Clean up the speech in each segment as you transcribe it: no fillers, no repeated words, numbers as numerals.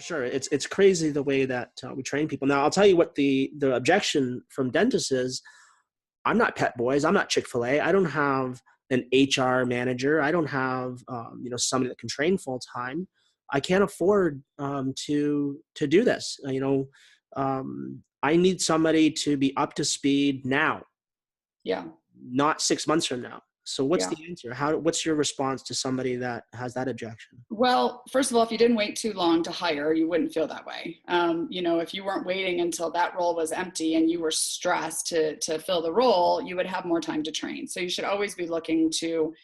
For sure. It's crazy the way that we train people. Now, I'll tell you what the objection from dentists is. I'm not Pet Boys. I'm not Chick-fil-A. I don't have an HR manager. I don't have, somebody that can train full time. I can't afford to do this. I need somebody to be up to speed now, Yeah. not 6 months from now. So what's Yeah. the answer? What's your response to somebody that has that objection? Well, first of all, if you didn't wait too long to hire, you wouldn't feel that way. If you weren't waiting until that role was empty and you were stressed to fill the role, you would have more time to train. So you should always be looking to,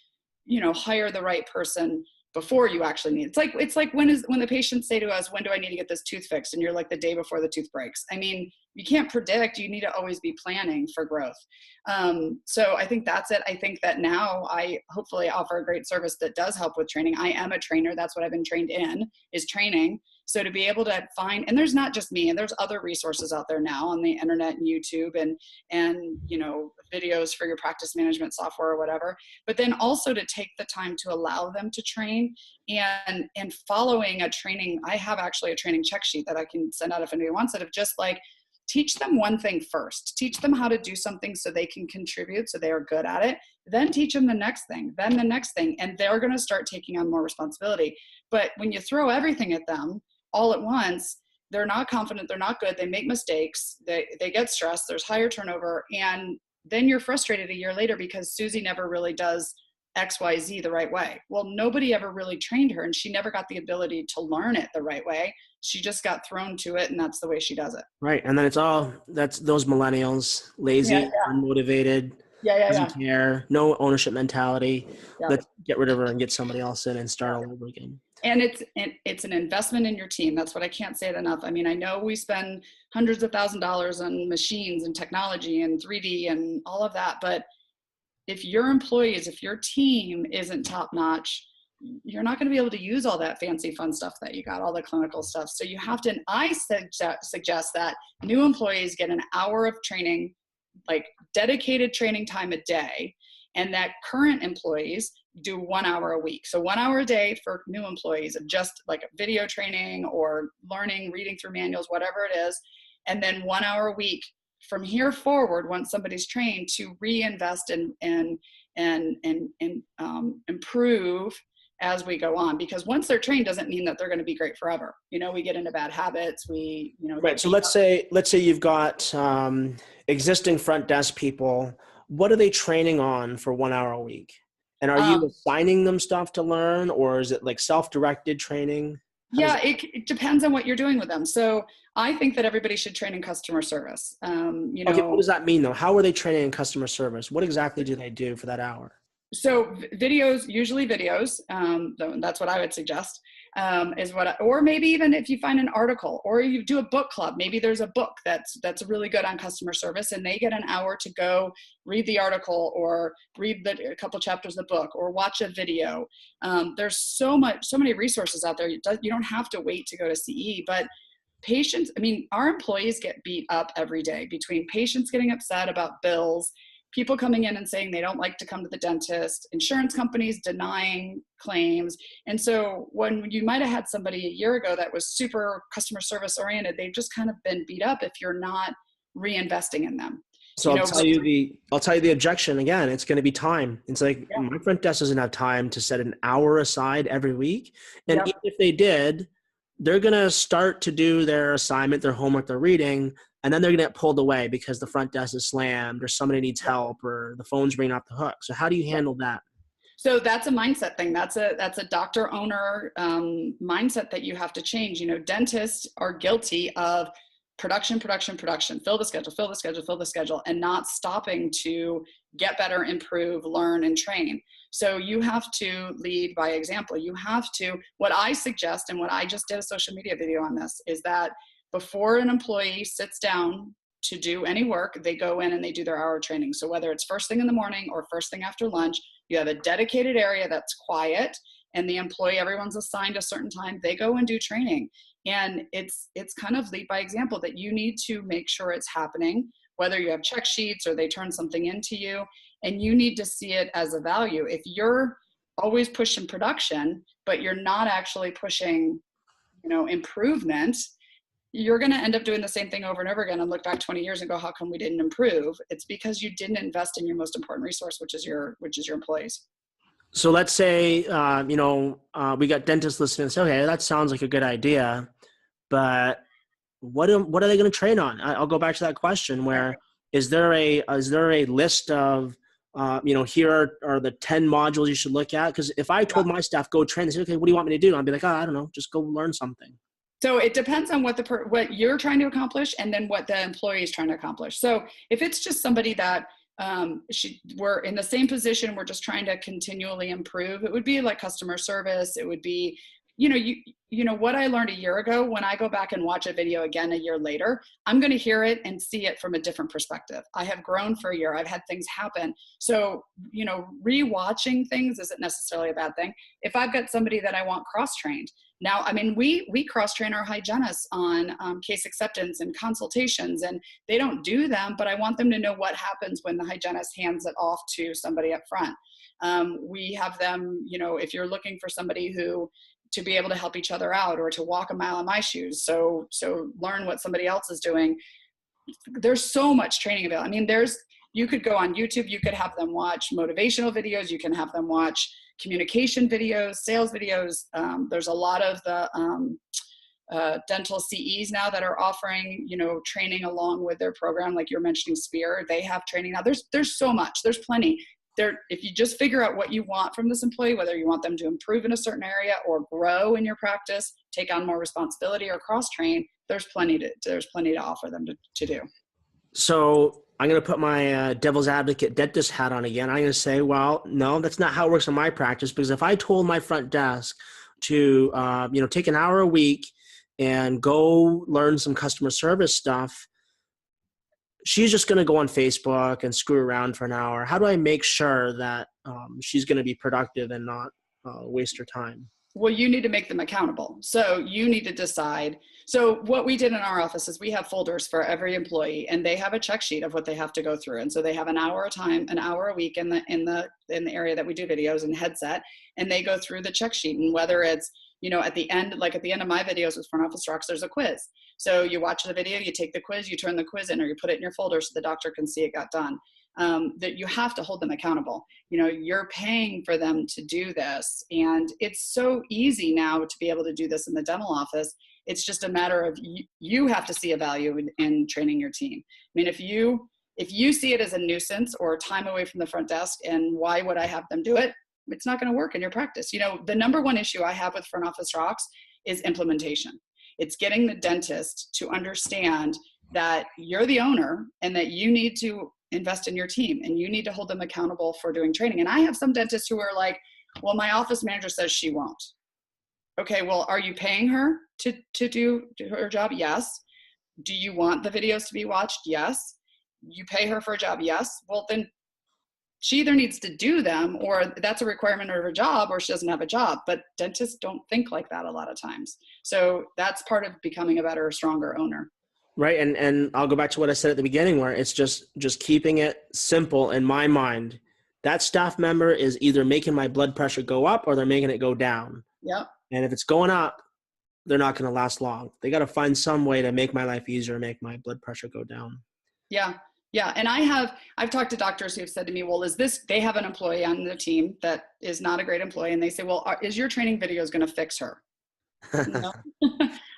hire the right person before you actually need. It's like when the patients say to us, when do I need to get this tooth fixed? And you're like the day before the tooth breaks. I mean, you can't predict. You need to always be planning for growth. So I think that's it. I think that now I hopefully offer a great service that does help with training. I am a trainer. That's what I've been trained in, is training. So to be able to find, and there's not just me, and there's other resources out there now on the internet and YouTube and videos for your practice management software or whatever, but then also to take the time to allow them to train and following a training. I have actually a training check sheet that I can send out if anybody wants it, of just like, teach them one thing first, teach them how to do something so they can contribute, so they are good at it, then teach them the next thing, then the next thing, and they're going to start taking on more responsibility. But when you throw everything at them all at once, they're not confident, they're not good, they make mistakes, they get stressed, there's higher turnover, and then you're frustrated a year later because Susie never really does XYZ the right way. Well, nobody ever really trained her, and she never got the ability to learn it the right way. She just got thrown to it, and that's the way she does it. Right. And then that's those millennials, lazy, unmotivated, doesn't care, no ownership mentality. Yeah. Let's get rid of her and get somebody else in and start all over again. And it's an investment in your team. That's what I can't say it enough. I mean, I know we spend hundreds of $1,000s on machines and technology and 3D and all of that, but if your employees, if your team isn't top notch, you're not going to be able to use all that fancy fun stuff that you got, all the clinical stuff. So you have to, and I suggest that new employees get an hour of training, like dedicated training time a day, and that current employees do 1 hour a week. So 1 hour a day for new employees of just like video training or learning, reading through manuals, whatever it is. And then 1 hour a week from here forward, once somebody's trained, to reinvest and improve as we go on. Because once they're trained doesn't mean that they're going to be great forever. We get into bad habits. Right. So let's say you've got existing front desk people. What are they training on for 1 hour a week? And are you assigning them stuff to learn, or is it like self-directed training? It depends on what you're doing with them. So I think that everybody should train in customer service. Okay, what does that mean though? How are they training in customer service? What exactly do they do for that hour? So videos, usually videos, that's what I would suggest, or maybe even if you find an article or you do a book club, maybe there's a book that's really good on customer service, and they get an hour to go read the article or read a couple chapters of the book or watch a video. There's so many resources out there. You don't have to wait to go to CE, but patients, our employees get beat up every day, between patients getting upset about bills, people coming in and saying they don't like to come to the dentist, insurance companies denying claims. And so when you might have had somebody a year ago that was super customer service oriented, they've just kind of been beat up if you're not reinvesting in them. So I'll tell you the objection again. It's going to be time. It's like my front desk doesn't have time to set an hour aside every week. And even if they did, they're going to start to do their assignment, their homework, their reading, and then they're going to get pulled away because the front desk is slammed or somebody needs help or the phone's ringing off the hook. So how do you handle that? So that's a mindset thing. That's a doctor owner mindset that you have to change. Dentists are guilty of production, fill the schedule, and not stopping to get better, improve, learn, and train. So you have to lead by example. What I suggest, and what I just did a social media video on this, is that before an employee sits down to do any work, they go in and they do their hour of training. So whether it's first thing in the morning or first thing after lunch, you have a dedicated area that's quiet, and the employee, everyone's assigned a certain time, they go and do training. And it's kind of lead by example, that you need to make sure it's happening, whether you have check sheets or they turn something into you, and you need to see it as a value. If you're always pushing production, but you're not actually pushing improvement, you're going to end up doing the same thing over and over again and look back 20 years and go, how come we didn't improve? It's because you didn't invest in your most important resource, which is your employees. So let's say, we got dentists listening and say, okay, that sounds like a good idea, but what are they going to train on? I'll go back to that question where is there a list of, here are the 10 modules you should look at? Because if I told my staff, go train, they say, okay, what do you want me to do? I'd be like, I don't know, just go learn something. So it depends on what you're trying to accomplish and then what the employee is trying to accomplish. So if it's just somebody that we're in the same position, we're just trying to continually improve, it would be like customer service. It would be, what I learned a year ago, when I go back and watch a video again a year later, I'm going to hear it and see it from a different perspective. I have grown for a year. I've had things happen. So, rewatching things isn't necessarily a bad thing. If I've got somebody that I want cross-trained, now, I mean, we cross-train our hygienists on case acceptance and consultations, and they don't do them, but I want them to know what happens when the hygienist hands it off to somebody up front. We have them, if you're looking for somebody to be able to help each other out or to walk a mile in my shoes. So learn what somebody else is doing. There's so much training available. I mean, you could go on YouTube, you could have them watch motivational videos, you can have them watch communication videos, sales videos. There's a lot of the dental CEs now that are offering, training along with their program. Like you're mentioning Spear, they have training now. There's so much, there's plenty. If you just figure out what you want from this employee, whether you want them to improve in a certain area or grow in your practice, take on more responsibility or cross-train, there's plenty to offer them to do. So I'm going to put my devil's advocate dentist hat on again. I'm going to say, well, no, that's not how it works in my practice, because if I told my front desk to, take an hour a week and go learn some customer service stuff, she's just going to go on Facebook and screw around for an hour. How do I make sure that she's going to be productive and not waste her time? Well, you need to make them accountable. So you need to decide. So what we did in our office is we have folders for every employee, and they have a check sheet of what they have to go through. And so they have an hour a week in the area that we do videos and headset, and they go through the check sheet. And whether it's, at the end of my videos with Front Office Rocks, there's a quiz. So you watch the video, you take the quiz, you turn the quiz in, or you put it in your folder so the doctor can see it got done. That you have to hold them accountable. You're paying for them to do this. And it's so easy now to be able to do this in the dental office. It's just a matter of you have to see a value in training your team. I mean, if you see it as a nuisance or time away from the front desk and why would I have them do it, it's not going to work in your practice. The number one issue I have with Front Office Rocks is implementation. It's getting the dentist to understand that you're the owner and that you need to invest in your team and you need to hold them accountable for doing training. And I have some dentists who are like, well, my office manager says she won't. Okay, well, are you paying her to do her job? Yes. Do you want the videos to be watched? Yes. You pay her for a job? Yes. Well, then she either needs to do them or that's a requirement of her job or she doesn't have a job. But dentists don't think like that a lot of times. So that's part of becoming a better, stronger owner. Right. And I'll go back to what I said at the beginning, where it's just keeping it simple in my mind. That staff member is either making my blood pressure go up or they're making it go down. Yep. And if it's going up, they're not going to last long. They got to find some way to make my life easier, make my blood pressure go down. Yeah. Yeah. And I've talked to doctors who have said to me, well, they have an employee on the team that is not a great employee. And they say, well, is your training videos going to fix her? No.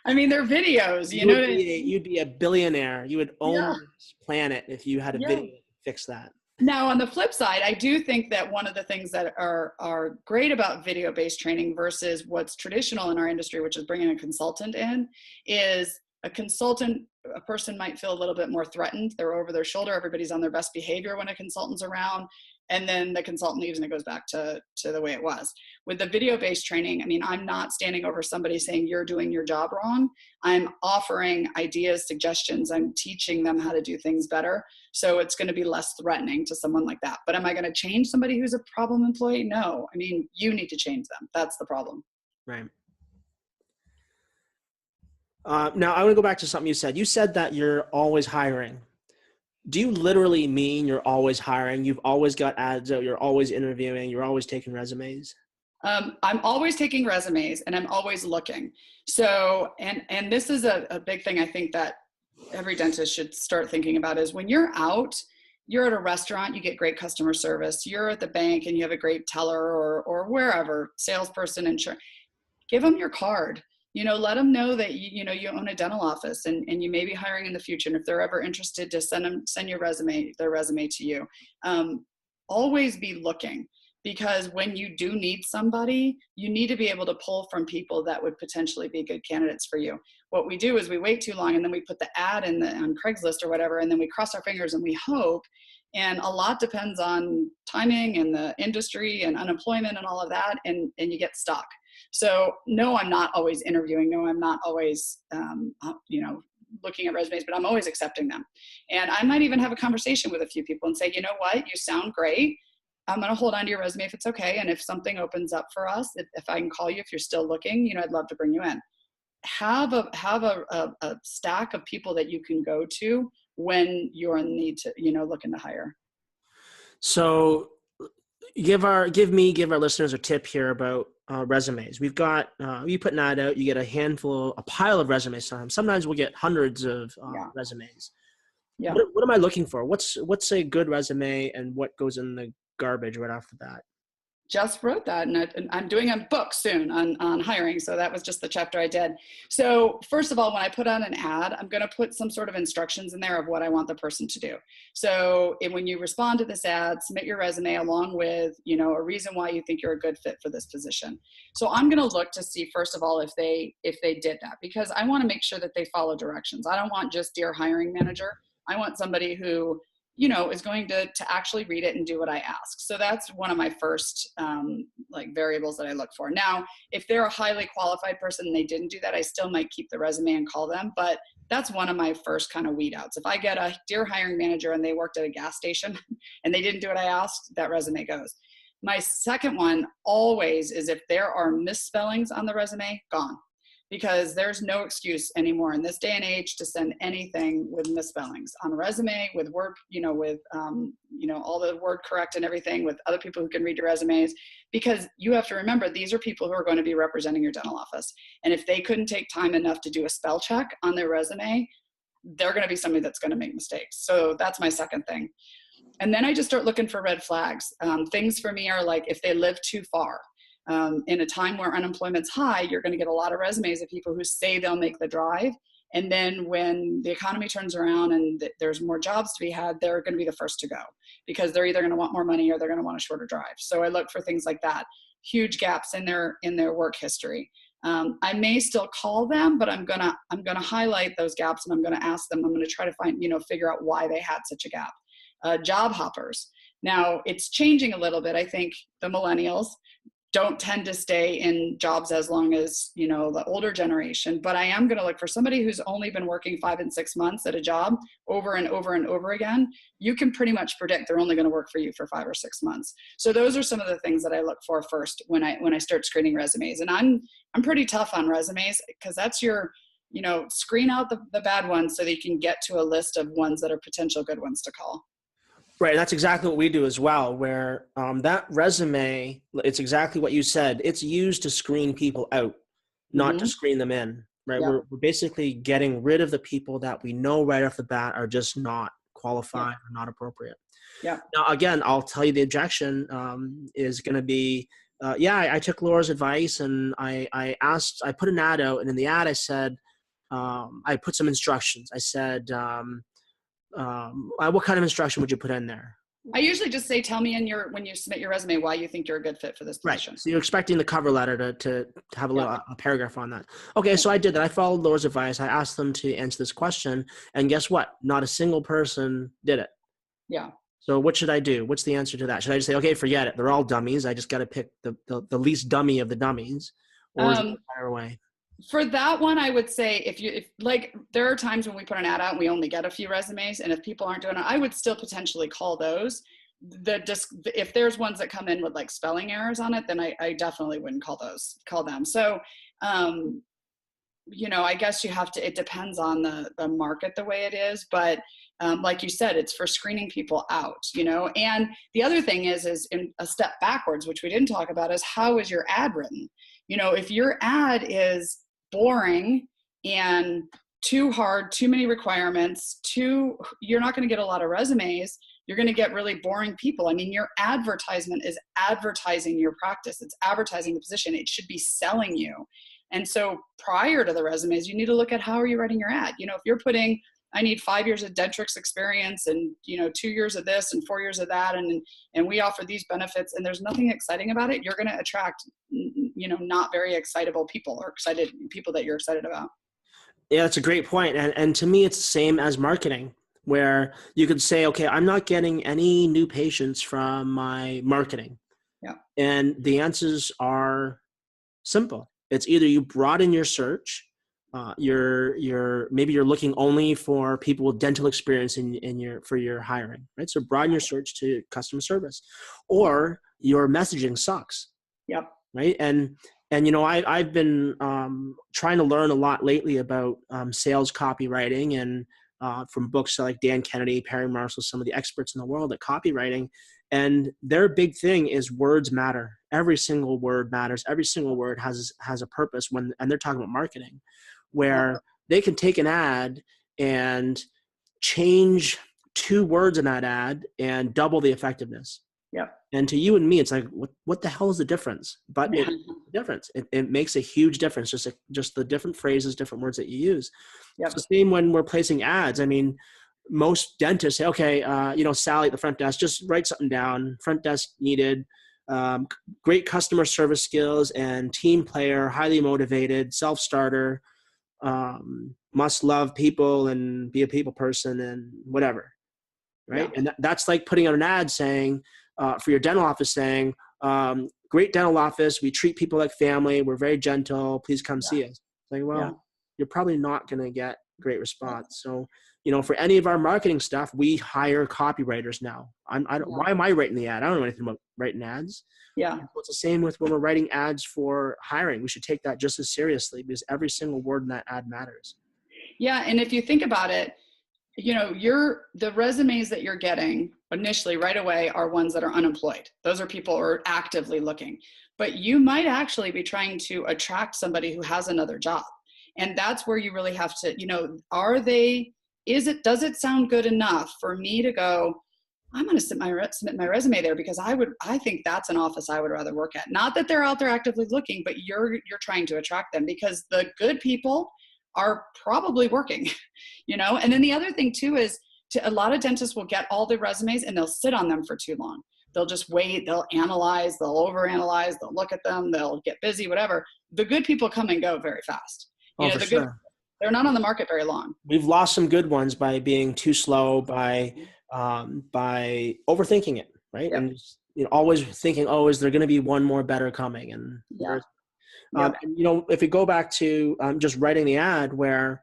I mean, they're videos, you'd be a billionaire. You would own this planet if you had a video to fix that. Now, on the flip side, I do think that one of the things that are great about video-based training versus what's traditional in our industry, which is bringing a consultant in, is a person might feel a little bit more threatened. They're over their shoulder. Everybody's on their best behavior when a consultant's around. And then the consultant leaves and it goes back to the way it was. With the video-based training, I mean, I'm not standing over somebody saying you're doing your job wrong. I'm offering ideas, suggestions. I'm teaching them how to do things better. So it's going to be less threatening to someone like that. But am I going to change somebody who's a problem employee? No. I mean, you need to change them. That's the problem. Right. Now, I want to go back to something you said. You said that you're always hiring. Do you literally mean you're always hiring? You've always got ads out, you're always interviewing, you're always taking resumes? I'm always taking resumes and I'm always looking. So, and this is a big thing I think that every dentist should start thinking about is when you're out, you're at a restaurant, you get great customer service. You're at the bank and you have a great teller or wherever, salesperson, insurance. Give them your card. Let them know that you own a dental office and you may be hiring in the future. And if they're ever interested, to send their resume to you. Always be looking, because when you do need somebody, you need to be able to pull from people that would potentially be good candidates for you. What we do is we wait too long and then we put the ad on Craigslist or whatever, and then we cross our fingers and we hope. And a lot depends on timing and the industry and unemployment and all of that, and you get stuck. So no, I'm not always interviewing. No, I'm not always, looking at resumes, but I'm always accepting them. And I might even have a conversation with a few people and say, you know what, you sound great. I'm going to hold on to your resume if it's okay. And if something opens up for us, if I can call you, if you're still looking, I'd love to bring you in. Have a stack of people that you can go to when you're in need to, looking to hire. So give our listeners a tip here about resumes. We've got, you put an ad out, you get a pile of resumes. Sometimes we'll get hundreds of resumes. Yeah. What am I looking for? What's a good resume and what goes in the garbage right off the bat? Just wrote that, and I'm doing a book soon on hiring. So that was just the chapter I did. So first of all, when I put on an ad, I'm going to put some sort of instructions in there of what I want the person to do. So when you respond to this ad, submit your resume along with, a reason why you think you're a good fit for this position. So I'm going to look to see, first of all, if they did that, because I want to make sure that they follow directions. I don't want just dear hiring manager. I want somebody who is going to actually read it and do what I ask. So that's one of my first variables that I look for. Now, if they're a highly qualified person and they didn't do that, I still might keep the resume and call them. But that's one of my first kind of weed outs. If I get a dear hiring manager and they worked at a gas station and they didn't do what I asked, that resume goes. My second one always is if there are misspellings on the resume, gone. Because there's no excuse anymore in this day and age to send anything with misspellings on a resume, with Word, all the word correct and everything, with other people who can read your resumes, because you have to remember, these are people who are going to be representing your dental office. And if they couldn't take time enough to do a spell check on their resume, they're going to be somebody that's going to make mistakes. So that's my second thing. And then I just start looking for red flags. Things for me are like if they live too far. In a time where unemployment's high, you're going to get a lot of resumes of people who say they'll make the drive. And then when the economy turns around and there's more jobs to be had, they're going to be the first to go because they're either going to want more money or they're going to want a shorter drive. So I look for things like that, huge gaps in their work history. I may still call them, but I'm going to highlight those gaps and I'm going to ask them, I'm going to try to figure out why they had such a gap. Job hoppers. Now it's changing a little bit. I think the millennials don't tend to stay in jobs as long as, the older generation, but I am going to look for somebody who's only been working 5 and 6 months at a job over and over and over again. You can pretty much predict they're only going to work for you for 5 or 6 months. So those are some of the things that I look for first when I start screening resumes. And I'm pretty tough on resumes because that's your, screen out the bad ones so that you can get to a list of ones that are potential good ones to call. Right. That's exactly what we do as well, where that resume, it's exactly what you said. It's used to screen people out, not to screen them in, right? Yeah. We're basically getting rid of the people that we know right off the bat are just not qualified or not appropriate. Yeah. Now, again, I'll tell you the objection is going to be, I took Laura's advice and I put an ad out, and in the ad I said, I put some instructions. I said, what kind of instruction would you put in there? I usually just say, tell me when you submit your resume, why you think you're a good fit for this position. Right. So you're expecting the cover letter to have a paragraph on that. Okay. So I did that. I followed Laura's advice. I asked them to answer this question, and guess what? Not a single person did it. Yeah. So what should I do? What's the answer to that? Should I just say, okay, forget it. They're all dummies. I just got to pick the least dummy of the dummies, or is it fire away? For that one, I would say if there are times when we put an ad out and we only get a few resumes, and if people aren't doing it, I would still potentially call those. If there's ones that come in with like spelling errors on it, then I definitely wouldn't call them. So I guess it depends on the market, the way it is. But like you said, it's for screening people out, and the other thing is in a step backwards, which we didn't talk about, is how is your ad written? If your ad is boring and too hard, too many requirements, you're not going to get a lot of resumes. You're going to get really boring people. I mean, your advertisement is advertising your practice. It's advertising the position. It should be selling you. And so prior to the resumes, you need to look at how are you writing your ad? If you're putting, I need 5 years of Dentrix experience and, 2 years of this and 4 years of that. And we offer these benefits and there's nothing exciting about it. You're going to attract, not very excitable people or excited people that you're excited about. Yeah, that's a great point. And to me, it's the same as marketing, where you could say, okay, I'm not getting any new patients from my marketing. Yeah. And the answers are simple. It's either you broaden your search, maybe you're looking only for people with dental experience for your hiring, right? So broaden your search to customer service, or your messaging sucks. Yep. Right. And I've been trying to learn a lot lately about sales copywriting, and from books like Dan Kennedy, Perry Marshall, some of the experts in the world at copywriting. And their big thing is words matter. Every single word matters. Every single word has a purpose and they're talking about marketing, where they can take an ad and change 2 words in that ad and double the effectiveness. Yeah. And to you and me, it's like, what the hell is the difference? But it makes a huge difference. Just the different phrases, different words that you use. Yep. It's the same when we're placing ads. I mean, most dentists say, okay, Sally at the front desk, just write something down. Front desk needed, great customer service skills and team player, highly motivated, self-starter, must love people and be a people person and whatever. Right. Yeah. And that's like putting out an ad saying, for your dental office saying, great dental office. We treat people like family. We're very gentle. Please come see us. Like, well, you're probably not going to get great response. So, for any of our marketing stuff, we hire copywriters now. Why am I writing the ad? I don't know anything about writing ads. Yeah. It's the same with when we're writing ads for hiring. We should take that just as seriously, because every single word in that ad matters. Yeah. And if you think about it, the resumes that you're getting initially right away are ones that are unemployed. Those are people who are actively looking, but you might actually be trying to attract somebody who has another job. And that's where you really have to, does it sound good enough for me to go, I'm going to submit my resume there because I think that's an office I would rather work at. Not that they're out there actively looking, but you're trying to attract them because the good people are probably working, And then the other thing too is a lot of dentists will get all the resumes and they'll sit on them for too long. They'll just wait, they'll analyze, they'll overanalyze, they'll look at them, they'll get busy, whatever. The good people come and go very fast. They're not on the market very long. We've lost some good ones by being too slow, by overthinking it, right? Yep. And always thinking, is there going to be one more better coming? And if we go back to just writing the ad, where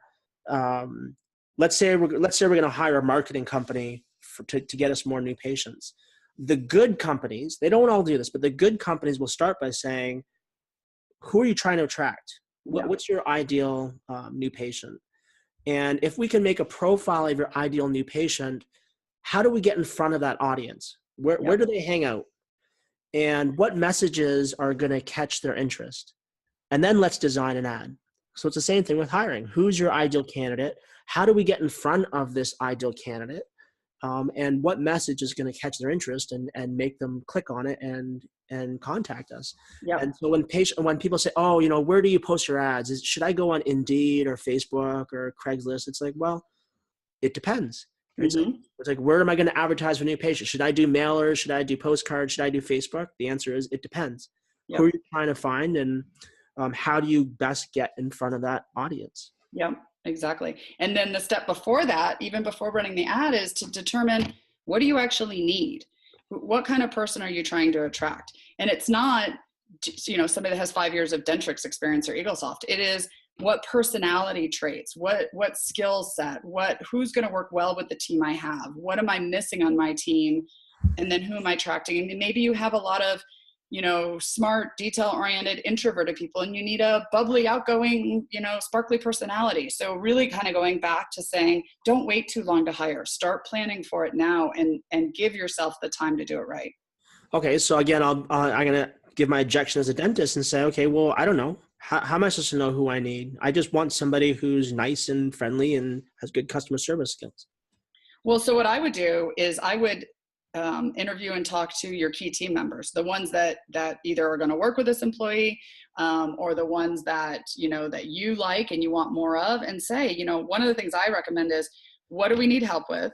let's say we're going to hire a marketing company to get us more new patients. The good companies, they don't all do this, but the good companies will start by saying, who are you trying to attract? What's your ideal new patient? And if we can make a profile of your ideal new patient, how do we get in front of that audience? Where do they hang out? And what messages are going to catch their interest? And then let's design an ad. So it's the same thing with hiring. Who's your ideal candidate? How do we get in front of this ideal candidate? And what message is going to catch their interest and make them click on it and contact us? Yep. And so when people say, where do you post your ads? Should I go on Indeed or Facebook or Craigslist? It's like, well, it depends. Mm-hmm. It's like, where am I going to advertise for new patients? Should I do mailers? Should I do postcards? Should I do Facebook? The answer is it depends. Yep. Who are you trying to find, and how do you best get in front of that audience? Yeah, exactly. And then the step before that, even before running the ad, is to determine, what do you actually need? What kind of person are you trying to attract? And it's not, somebody that has 5 years of Dentrix experience or Eaglesoft. It is, what personality traits, what skill set, who's going to work well with the team I have? What am I missing on my team? And then who am I attracting? And maybe you have a lot of smart, detail-oriented, introverted people, and you need a bubbly, outgoing, sparkly personality. So really kind of going back to saying, don't wait too long to hire. Start planning for it now and give yourself the time to do it right. Okay, so again, I'm gonna give my objection as a dentist and say, okay, well, I don't know. How am I supposed to know who I need? I just want somebody who's nice and friendly and has good customer service skills. Well, so what I would do is I would interview and talk to your key team members, the ones that either are going to work with this employee or the ones that you like and you want more of, and say, one of the things I recommend is, what do we need help with?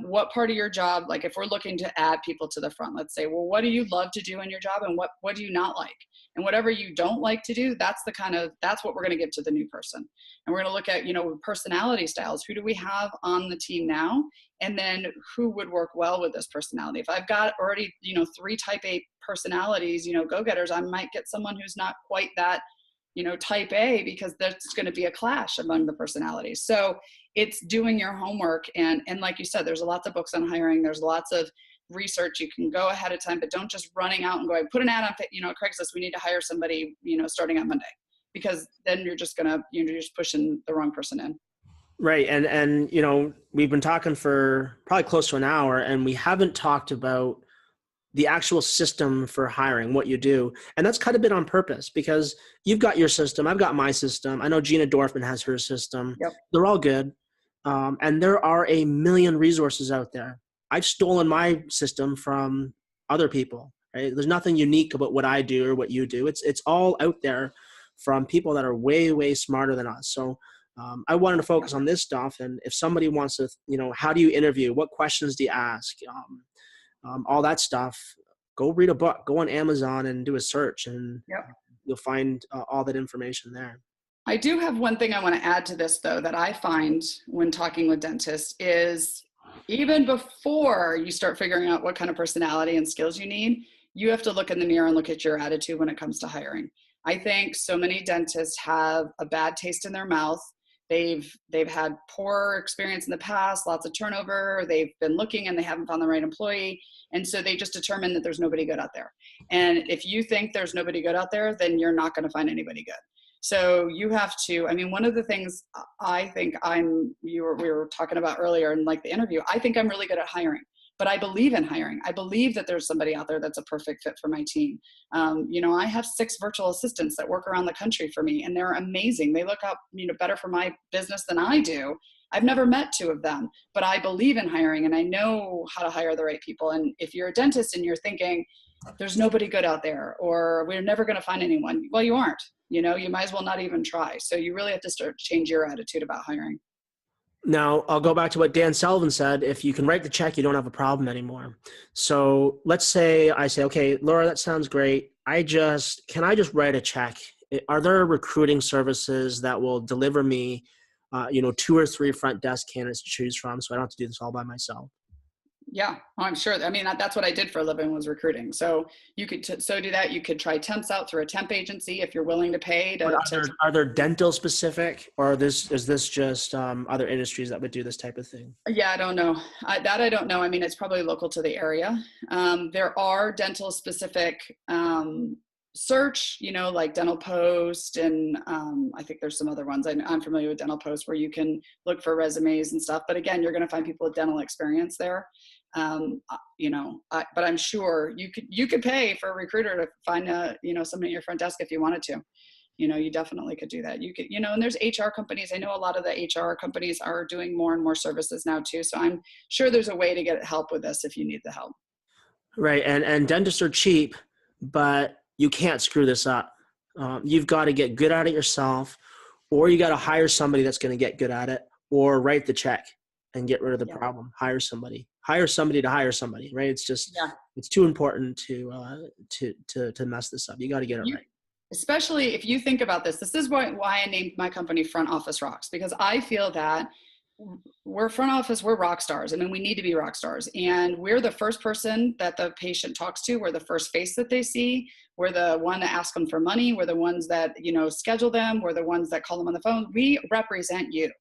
What part of your job, like if we're looking to add people to the front, let's say, well, what do you love to do in your job and what do you not like? And whatever you don't like to do, that's what we're going to give to the new person. And we're going to look at, personality styles. Who do we have on the team now? And then who would work well with this personality? If I've got already, 3 type A personalities, go-getters, I might get someone who's not quite that, type A, because there's going to be a clash among the personalities. So it's doing your homework. And like you said, there's lots of books on hiring. There's lots of research. You can go ahead of time, but don't just running out and going, put an ad on, Craigslist. We need to hire somebody, starting on Monday, because then you're just you're just pushing the wrong person in. Right. And, we've been talking for probably close to an hour, and we haven't talked about the actual system for hiring, what you do. And that's kind of been on purpose, because you've got your system. I've got my system. I know Gina Dorfman has her system. Yep. They're all good. And there are a million resources out there. I've stolen my system from other people, right? There's nothing unique about what I do or what you do. It's all out there from people that are way, way smarter than us. So I wanted to focus on this stuff. And if somebody wants to, how do you interview? What questions do you ask? All that stuff, go read a book, go on Amazon and do a search, and you'll find all that information there. I do have one thing I want to add to this, though, that I find when talking with dentists is, even before you start figuring out what kind of personality and skills you need, you have to look in the mirror and look at your attitude when it comes to hiring. I think so many dentists have a bad taste in their mouth. They've had poor experience in the past, lots of turnover. They've been looking and they haven't found the right employee. And so they just determine that there's nobody good out there. And if you think there's nobody good out there, then you're not going to find anybody good. So you have to, one of the things I think we were talking about earlier in like the interview, I think I'm really good at hiring, but I believe in hiring. I believe that there's somebody out there that's a perfect fit for my team. I have 6 virtual assistants that work around the country for me, and they're amazing. They look out, better for my business than I do. I've never met 2 of them, but I believe in hiring and I know how to hire the right people. And if you're a dentist and you're thinking there's nobody good out there, or we're never going to find anyone, well, you aren't. You might as well not even try. So you really have to start to change your attitude about hiring. Now, I'll go back to what Dan Sullivan said. If you can write the check, you don't have a problem anymore. So let's say I say, okay, Laura, that sounds great. Can I just write a check? Are there recruiting services that will deliver me, 2 or 3 front desk candidates to choose from, so I don't have to do this all by myself? Yeah, I'm sure. That's what I did for a living, was recruiting. So you could do that. You could try temps out through a temp agency if you're willing to pay. Are there dental specific, or is this just other industries that would do this type of thing? Yeah, I don't know. I don't know. It's probably local to the area. There are dental specific search, like Dental Post, and I think there's some other ones. I'm familiar with Dental Post, where you can look for resumes and stuff. But again, you're going to find people with dental experience there. But I'm sure you could pay for a recruiter to find somebody at your front desk if you wanted to. You definitely could do that. You could, and there's HR companies. I know a lot of the HR companies are doing more and more services now too. So I'm sure there's a way to get help with this if you need the help. Right. And dentists are cheap, but you can't screw this up. You've got to get good at it yourself, or you got to hire somebody that's going to get good at it, or write the check and get rid of the problem. Hire somebody to hire somebody, right? It's just, it's too important to mess this up. You got to get it right. Especially if you think about this. This is why I named my company Front Office Rocks, because I feel that we're front office, we're rock stars. We need to be rock stars. And we're the first person that the patient talks to. We're the first face that they see. We're the one that asks them for money. We're the ones that, schedule them. We're the ones that call them on the phone. We represent you.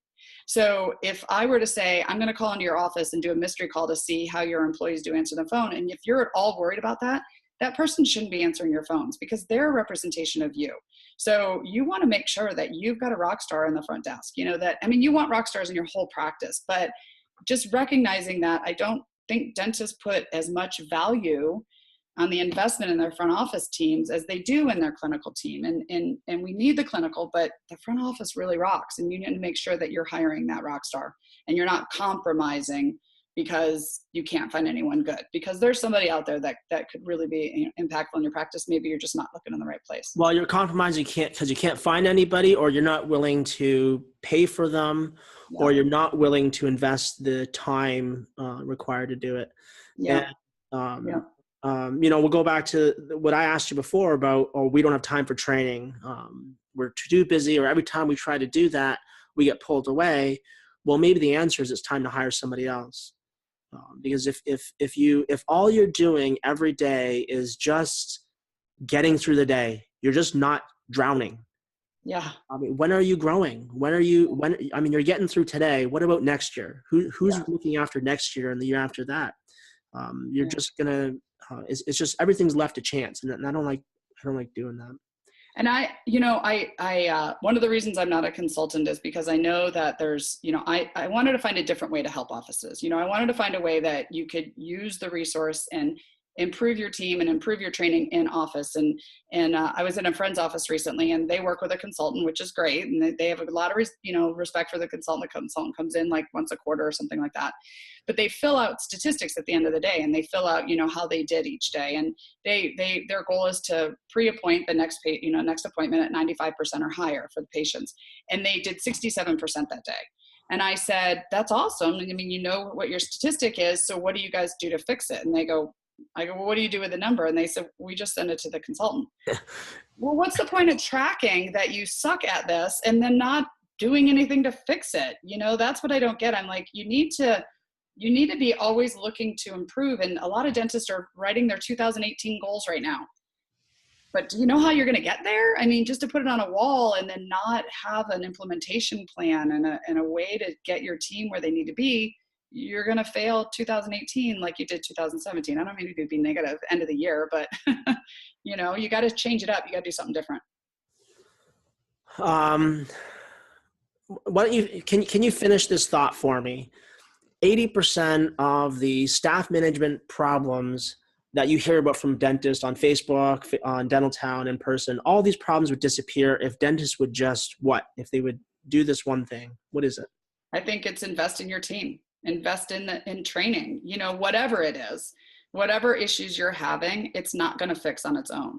So if I were to say, I'm going to call into your office and do a mystery call to see how your employees do answer the phone, and if you're at all worried about that, that person shouldn't be answering your phones because they're a representation of you. So you want to make sure that you've got a rock star in the front desk, you want rock stars in your whole practice, but just recognizing that I don't think dentists put as much value on the investment in their front office teams as they do in their clinical team. And we need the clinical, but the front office really rocks. And you need to make sure that you're hiring that rock star and you're not compromising because you can't find anyone good, because there's somebody out there that could really be impactful in your practice. Maybe you're just not looking in the right place. Well, you're compromising because you can't find anybody, or you're not willing to pay for them, or you're not willing to invest the time required to do it. Yeah. And, we'll go back to what I asked you before about, we don't have time for training. We're too busy, or every time we try to do that, we get pulled away. Well, maybe the answer is it's time to hire somebody else. Because if all you're doing every day is just getting through the day, you're just not drowning. Yeah. When are you growing? You're getting through today. What about next year? Who's looking after next year and the year after that? You're just gonna. It's just everything's left to chance, and I don't like doing that. And I one of the reasons I'm not a consultant is because I know that there's, I wanted to find a different way to help offices. I wanted to find a way that you could use the resource and improve your team and improve your training in office. And I was in a friend's office recently, and they work with a consultant, which is great. And they have a lot of, respect for the consultant. The consultant comes in like once a quarter or something like that. But they fill out statistics at the end of the day, and they fill out, how they did each day. And their goal is to pre-appoint the next appointment at 95% or higher for the patients. And they did 67% that day. And I said, that's awesome. You know what your statistic is. So what do you guys do to fix it? And I go, well, what do you do with the number? And they said, we just send it to the consultant. Well, what's the point of tracking that you suck at this and then not doing anything to fix it? That's what I don't get. I'm like, you need to be always looking to improve. And a lot of dentists are writing their 2018 goals right now. But do you know how you're going to get there? Just to put it on a wall and then not have an implementation plan and a way to get your team where they need to be, you're going to fail 2018 like you did 2017. I don't mean to be negative end of the year, but you got to change it up. You got to do something different. Why don't you, can you finish this thought for me? 80% of the staff management problems that you hear about from dentists on Facebook, on Dental Town, in person, all these problems would disappear if dentists would just if they would do this one thing. What is it? I think it's invest in your team. Invest in training, whatever it is, whatever issues you're having, it's not going to fix on its own.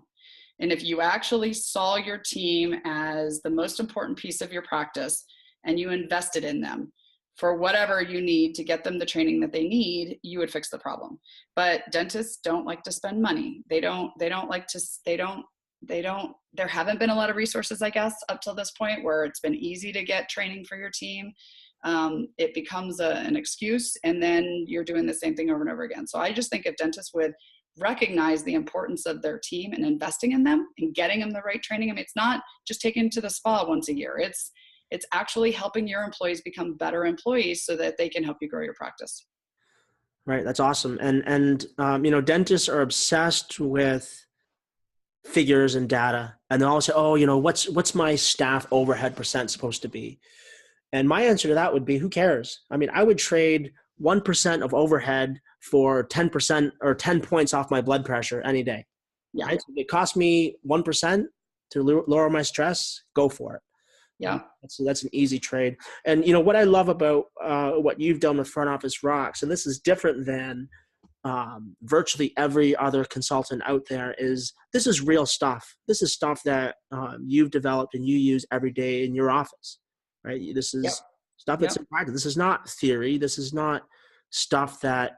And if you actually saw your team as the most important piece of your practice and you invested in them for whatever you need to get them the training that they need, you would fix the problem. But dentists don't like to spend money. There haven't been a lot of resources, I guess, up till this point where it's been easy to get training for your team. It becomes an excuse, and then you're doing the same thing over and over again. So I just think if dentists would recognize the importance of their team and investing in them and getting them the right training. It's not just taking them to the spa once a year. It's actually helping your employees become better employees so that they can help you grow your practice. Right. That's awesome. And dentists are obsessed with figures and data, and they'll all say, what's my staff overhead percent supposed to be? And my answer to that would be, who cares? I would trade 1% of overhead for 10% or 10 points off my blood pressure any day. Yeah. Right? So if it costs me 1% to lower my stress, go for it. Yeah. That's an easy trade. And what I love about what you've done with Front Office Rocks, and this is different than virtually every other consultant out there, is this is real stuff. This is stuff that you've developed and you use every day in your office. Right? This is stuff that's in practice. This is not theory. This is not stuff that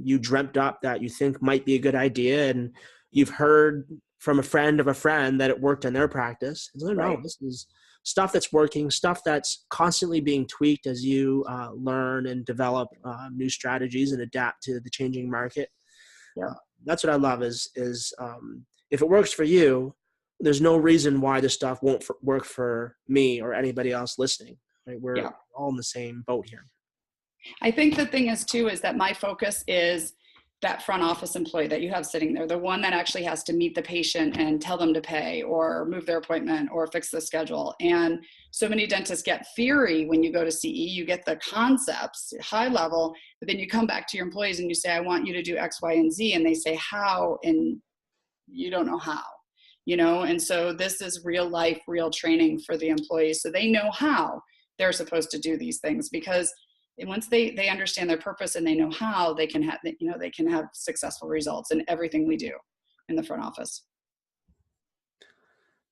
you dreamt up that you think might be a good idea and you've heard from a friend of a friend that it worked in their practice. No, this is stuff that's working, stuff that's constantly being tweaked as you learn and develop new strategies and adapt to the changing market. Yeah. That's what I love is if it works for you, there's no reason why this stuff won't work for me or anybody else listening. Right? We're all in the same boat here. I think the thing is too, is that my focus is that front office employee that you have sitting there, the one that actually has to meet the patient and tell them to pay or move their appointment or fix the schedule. And so many dentists get theory when you go to CE, you get the concepts high level, but then you come back to your employees and you say, I want you to do X, Y, and Z. And they say, how? And you don't know how, you know? And so this is real life, real training for the employees. So they know how they're supposed to do these things, because once they understand their purpose and they know how, they can have, you know, they can have successful results in everything we do in the front office.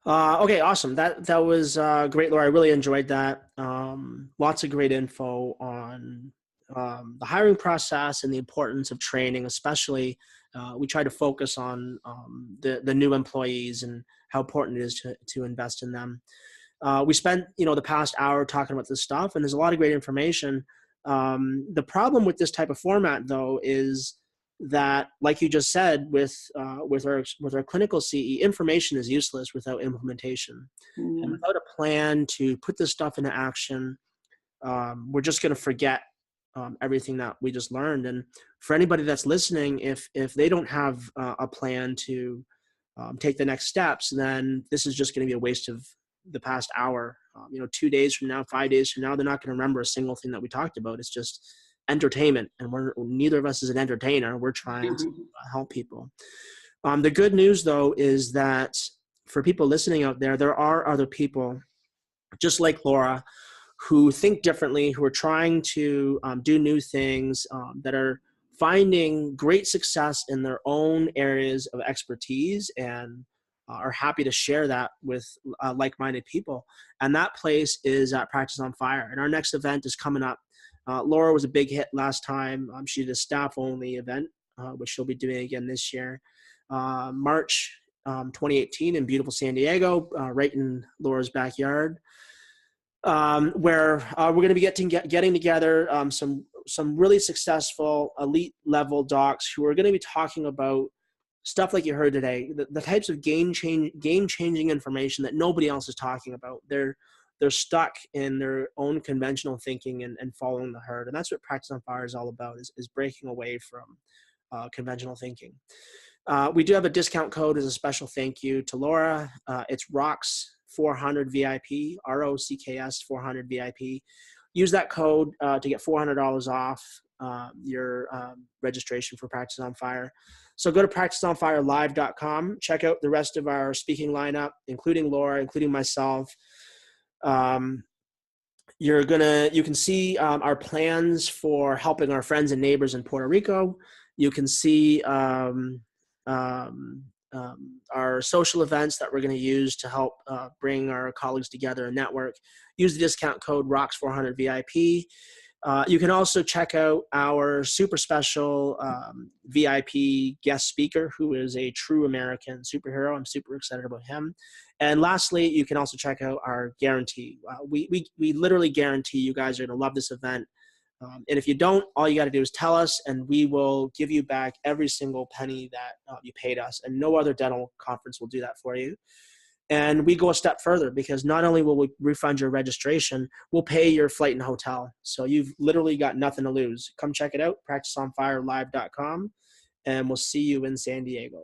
Okay, awesome. That was great, Laura. I really enjoyed that. Lots of great info on the hiring process and the importance of training, especially we try to focus on the new employees and how important it is to invest in them. We spent, you know, the past hour talking about this stuff, and there's a lot of great information. The problem with this type of format, though, is that, like you just said, with our clinical CE, information is useless without implementation. Mm. And without a plan to put this stuff into action, we're just going to forget everything that we just learned. And for anybody that's listening, if they don't have a plan to take the next steps, then this is just going to be a waste of the past hour. 2 days from now, 5 days from now, they're not going to remember a single thing that we talked about. It's just entertainment, and neither of us is an entertainer. We're trying to help people. The good news, though, is that for people listening out there, there are other people just like Laura who think differently, who are trying to do new things, that are finding great success in their own areas of expertise, and are happy to share that with like-minded people. And that place is at Practice on Fire. And our next event is coming up. Laura was a big hit last time. She did a staff-only event, which she'll be doing again this year. March 2018 in beautiful San Diego, right in Laura's backyard, where we're going to be getting together some really successful elite level docs who are going to be talking about stuff like you heard today, the types of game-changing information that nobody else is talking about. They're stuck in their own conventional thinking and following the herd. And that's what Practice on Fire is all about, is breaking away from conventional thinking. We do have a discount code as a special thank you to Laura. It's ROCKS400 VIP, ROCKS 400 VIP. Use that code to get $400 off your registration for Practice on Fire. So go to practiceonfirelive.com. Check out the rest of our speaking lineup, including Laura, including myself. You can see our plans for helping our friends and neighbors in Puerto Rico. You can see our social events that we're going to use to help bring our colleagues together and network. Use the discount code ROCKS400 VIP. You can also check out our super special VIP guest speaker, who is a true American superhero. I'm super excited about him. And lastly, you can also check out our guarantee. We literally guarantee you guys are going to love this event. And if you don't, all you got to do is tell us, and we will give you back every single penny that you paid us. And no other dental conference will do that for you. And we go a step further, because not only will we refund your registration, we'll pay your flight and hotel. So you've literally got nothing to lose. Come check it out, practiceonfirelive.com, and we'll see you in San Diego.